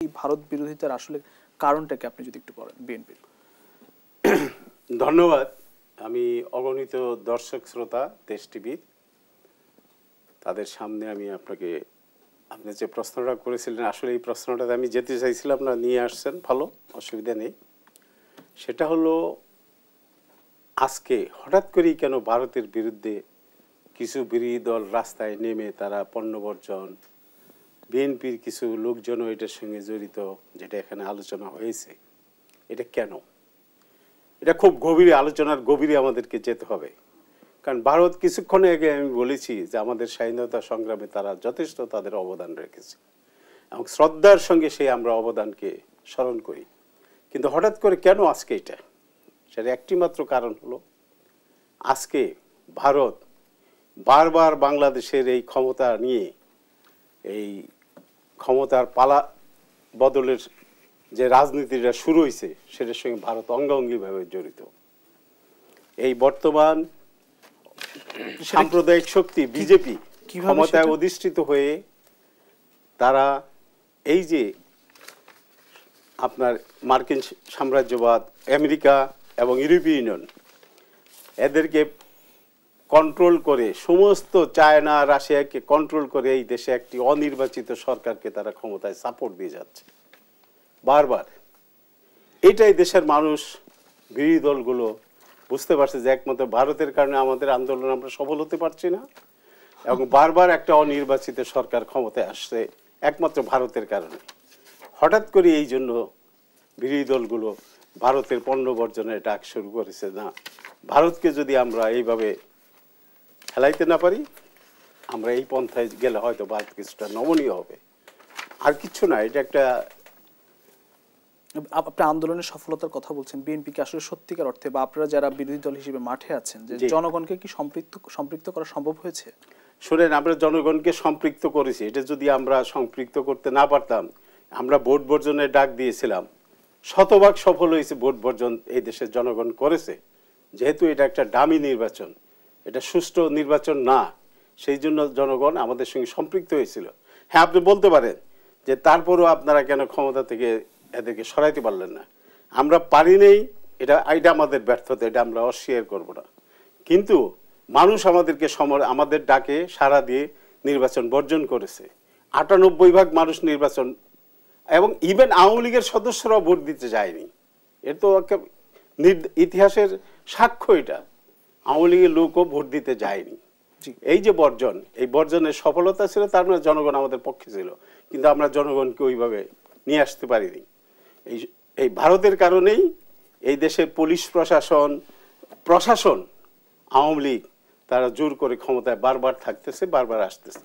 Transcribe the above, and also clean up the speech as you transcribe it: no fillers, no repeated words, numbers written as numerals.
এই ভারত বিরোধিতার আসলে কারণটাকে আপনি যদি একটু বলেন বিএনপির। ধন্যবাদ। আমি অগণিত দর্শক শ্রোতা দেশ টিভির তাদের সামনে আমি আপনি যে প্রশ্নটা করেছিলেন আসলে এই প্রশ্নটাতে আমি যেতে চাইছিলাম না, নিয়ে আসছেন, ভালো, অসুবিধা নেই। সেটা হলো আজকে হঠাৎ করেই কেন ভারতের বিরুদ্ধে কিছু বিরোধী দল রাস্তায় নেমে তারা পণ্য বর্জন, বিএনপির কিছু লোকজনও এটার সঙ্গে জড়িত, যেটা এখানে আলোচনা হয়েছে, এটা কেন? এটা খুব গভীরে আলোচনার গভীরে আমাদেরকে যেতে হবে। কারণ ভারত কিছুক্ষণ আগে আমি বলেছি যে আমাদের স্বাধীনতা সংগ্রামে তারা যথেষ্ট তাদের অবদান রেখেছে এবং শ্রদ্ধার সঙ্গে সেই আমরা অবদানকে স্মরণ করি। কিন্তু হঠাৎ করে কেন আজকে এটা? সেটা একটি মাত্র কারণ হলো আজকে ভারত বারবার বাংলাদেশের এই ক্ষমতা নিয়ে, এই ক্ষমতার পালা বদলের যে রাজনীতিটা শুরু হয়েছে সেটার সঙ্গে ভারত অঙ্গাঙ্গিভাবে জড়িত। এই বর্তমান সাম্প্রদায়িক শক্তি বিজেপি ক্ষমতায় অধিষ্ঠিত হয়ে তারা এই যে আপনার মার্কিন সাম্রাজ্যবাদ, আমেরিকা এবং ইউরোপীয় ইউনিয়ন এদেরকে কন্ট্রোল করে, সমস্ত চায়না রাশিয়াকে কন্ট্রোল করে এই দেশে একটি অনির্বাচিত সরকারকে তারা ক্ষমতায় সাপোর্ট দিয়ে যাচ্ছে বারবার। এটাই দেশের মানুষ, বিরোধী দলগুলো বুঝতে পারছে যে একমাত্র ভারতের কারণে আমাদের আন্দোলন আমরা সফল হতে পারছি না এবং বারবার একটা অনির্বাচিত সরকার ক্ষমতায় আসছে একমাত্র ভারতের কারণে। হঠাৎ করে এই জন্য বিরোধী দলগুলো ভারতের পণ্য বর্জনের ডাক শুরু করেছে। না, ভারতকে যদি আমরা এইভাবে খেলাইতে না পারি, আমরা এই পন্থায় গেলে হয়তো ভারত কিছুটা নমনীয় হবে, আর কিছু না। এটা একটা আপনি আন্দোলনের সফলতার কথা বলছেন, বিএনপিকে আসলে সত্যিকার অর্থে বা আপনারা যারা বিরোধী দল হিসেবে মাঠে আছেন, যে জনগণকে কি সম্পৃক্ত করা সম্ভব হয়েছে? শুনেন, আমরা জনগণকে সম্পৃক্ত করেছি। এটা যদি আমরা সম্পৃক্ত করতে না পারতাম, আমরা ভোট বর্জনের ডাক দিয়েছিলাম, শতভাগ সফল হয়েছে ভোট বর্জন এই দেশের জনগণ করেছে। যেহেতু এটা একটা ডামি নির্বাচন, এটা সুষ্ঠু নির্বাচন না, সেই জন্য জনগণ আমাদের সঙ্গে সম্পৃক্ত হয়েছিল। হ্যাঁ, আপনি বলতে পারেন যে তারপরও আপনারা কেন ক্ষমতা থেকে এদেরকে সরাইতে পারলেন না। আমরা পারি নেই, এটা আমাদের ব্যর্থতা, এটা আমরা অস্বীকার করব না। কিন্তু মানুষ আমাদেরকে আমাদের ডাকে সাড়া দিয়ে নির্বাচন বর্জন করেছে। ৯৮% মানুষ নির্বাচন, এবং ইভেন আওয়ামী লীগের সদস্যরাও ভোট দিতে যায়নি। এর তো ইতিহাসের সাক্ষ্য এটা। আওয়ামী লীগের লোকও ভোট দিতে যায়নি। এই যে বর্জন, এই বর্জনের সফলতা ছিল, তার মানে জনগণ আমাদের পক্ষে ছিল, কিন্তু আমরা জনগণকে ওইভাবে নিয়ে আসতে পারিনি। এই ভারতের কারণেই এই দেশের পুলিশ প্রশাসন আওয়ামী লীগ তারা জোর করে ক্ষমতায় বারবার থাকতেছে, বারবার আসতেছে।